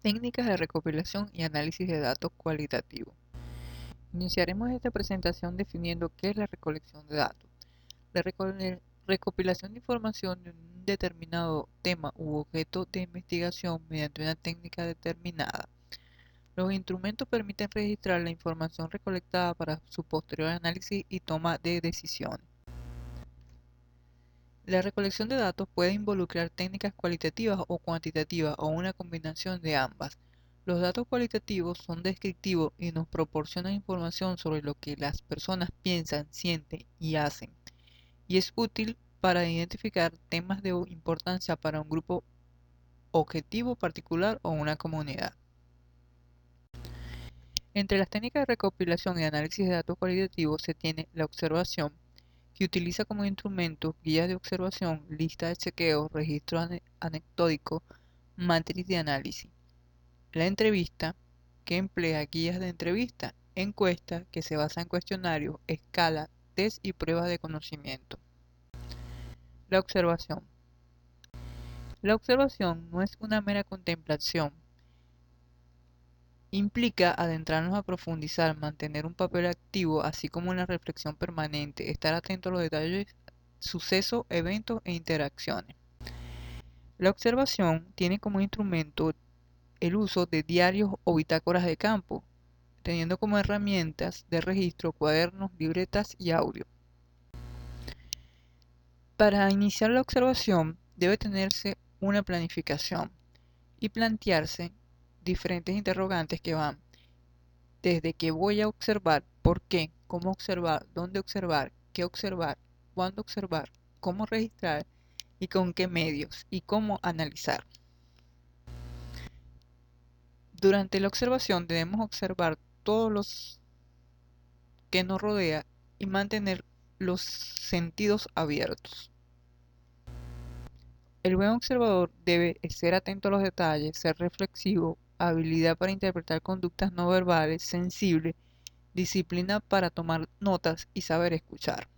Técnicas de recopilación y análisis de datos cualitativos. Iniciaremos esta presentación definiendo qué es la recolección de datos. La recopilación de información de un determinado tema u objeto de investigación mediante una técnica determinada. Los instrumentos permiten registrar la información recolectada para su posterior análisis y toma de decisiones. La recolección de datos puede involucrar técnicas cualitativas o cuantitativas o una combinación de ambas. Los datos cualitativos son descriptivos y nos proporcionan información sobre lo que las personas piensan, sienten y hacen, y es útil para identificar temas de importancia para un grupo objetivo particular o una comunidad. Entre las técnicas de recopilación y análisis de datos cualitativos se tiene la observación, que utiliza como instrumento guías de observación, lista de chequeo, registro anecdótico, matriz de análisis. La entrevista, que emplea guías de entrevista, encuesta, que se basa en cuestionarios, escala, test y pruebas de conocimiento. La observación. La observación no es una mera contemplación. Implica adentrarnos a profundizar, mantener un papel activo, así como una reflexión permanente, estar atento a los detalles, sucesos, eventos e interacciones. La observación tiene como instrumento el uso de diarios o bitácoras de campo, teniendo como herramientas de registro cuadernos, libretas y audio. Para iniciar la observación debe tenerse una planificación y plantearse diferentes interrogantes que van desde qué voy a observar, por qué, cómo observar, dónde observar, qué observar, cuándo observar, cómo registrar y con qué medios y cómo analizar. Durante la observación debemos observar todos los que nos rodea y mantener los sentidos abiertos. El buen observador debe ser atento a los detalles, ser reflexivo, habilidad para interpretar conductas no verbales, sensible, disciplina para tomar notas y saber escuchar.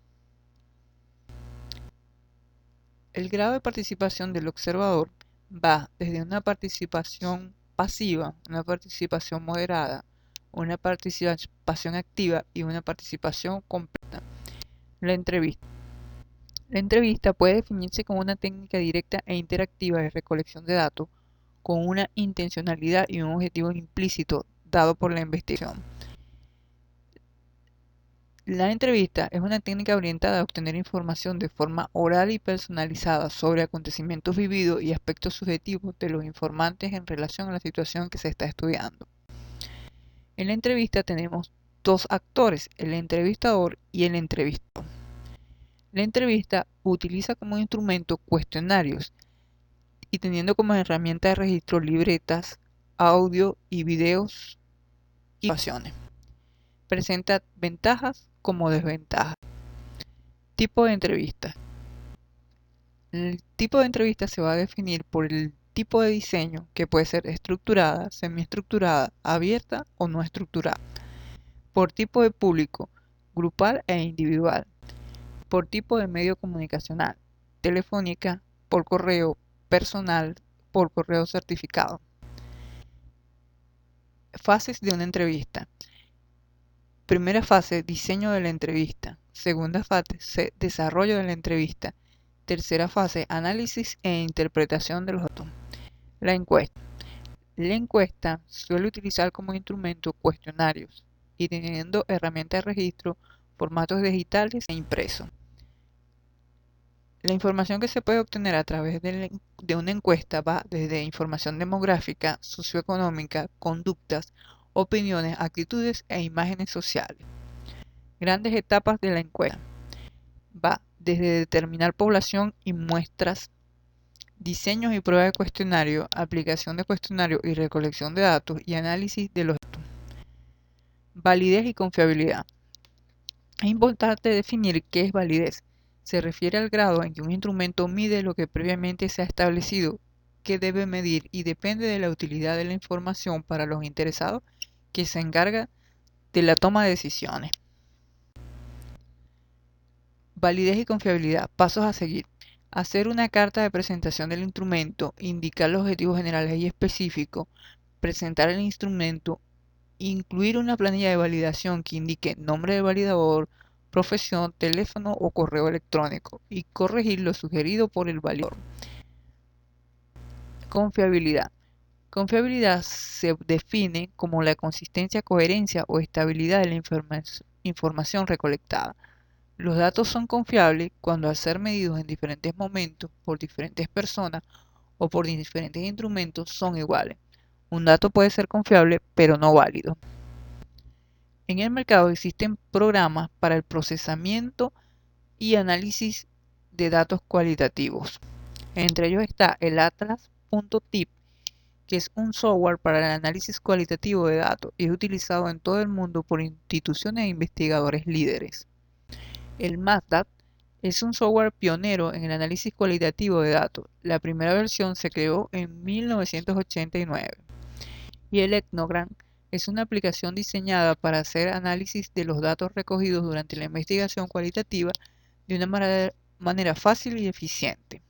El grado de participación del observador va desde una participación pasiva, una participación moderada, una participación activa y una participación completa. La entrevista. La entrevista puede definirse como una técnica directa e interactiva de recolección de datos con una intencionalidad y un objetivo implícito dado por la investigación. La entrevista es una técnica orientada a obtener información de forma oral y personalizada sobre acontecimientos vividos y aspectos subjetivos de los informantes en relación a la situación que se está estudiando. En la entrevista tenemos dos actores, el entrevistador y el entrevistado. La entrevista utiliza como instrumento cuestionarios y teniendo como herramienta de registro libretas, audio y videos y grabaciones. Presenta ventajas como desventajas. Tipo de entrevista. El tipo de entrevista se va a definir por el tipo de diseño, que puede ser estructurada, semiestructurada, abierta o no estructurada. Por tipo de público, grupal e individual. Por tipo de medio comunicacional, telefónica, por correo, personal, por correo certificado. Fases de una entrevista. Primera fase, diseño de la entrevista. Segunda fase, desarrollo de la entrevista. Tercera fase, análisis e interpretación de los datos. La encuesta. La encuesta suele utilizar como instrumento cuestionarios y teniendo herramientas de registro, formatos digitales e impresos. La información que se puede obtener a través de una encuesta va desde información demográfica, socioeconómica, conductas, opiniones, actitudes e imágenes sociales. Grandes etapas de la encuesta. Va desde determinar población y muestras, diseños y pruebas de cuestionario, aplicación de cuestionario y recolección de datos y análisis de los datos. Validez y confiabilidad. Es importante definir qué es validez. Se refiere al grado en que un instrumento mide lo que previamente se ha establecido que debe medir y depende de la utilidad de la información para los interesados que se encarga de la toma de decisiones. Validez y confiabilidad. Pasos a seguir. Hacer una carta de presentación del instrumento, indicar los objetivos generales y específicos, presentar el instrumento, incluir una planilla de validación que indique nombre del validador, profesión, teléfono o correo electrónico y corregir lo sugerido por el validador. Confiabilidad. Confiabilidad se define como la consistencia, coherencia o estabilidad de la información recolectada. Los datos son confiables cuando al ser medidos en diferentes momentos por diferentes personas o por diferentes instrumentos son iguales. Un dato puede ser confiable pero no válido. En el mercado existen programas para el procesamiento y análisis de datos cualitativos. Entre ellos está el Atlas.tip, que es un software para el análisis cualitativo de datos y es utilizado en todo el mundo por instituciones e investigadores líderes. El MATLAB es un software pionero en el análisis cualitativo de datos. La primera versión se creó en 1989. Y el Ethnogram es una aplicación diseñada para hacer análisis de los datos recogidos durante la investigación cualitativa de una manera fácil y eficiente.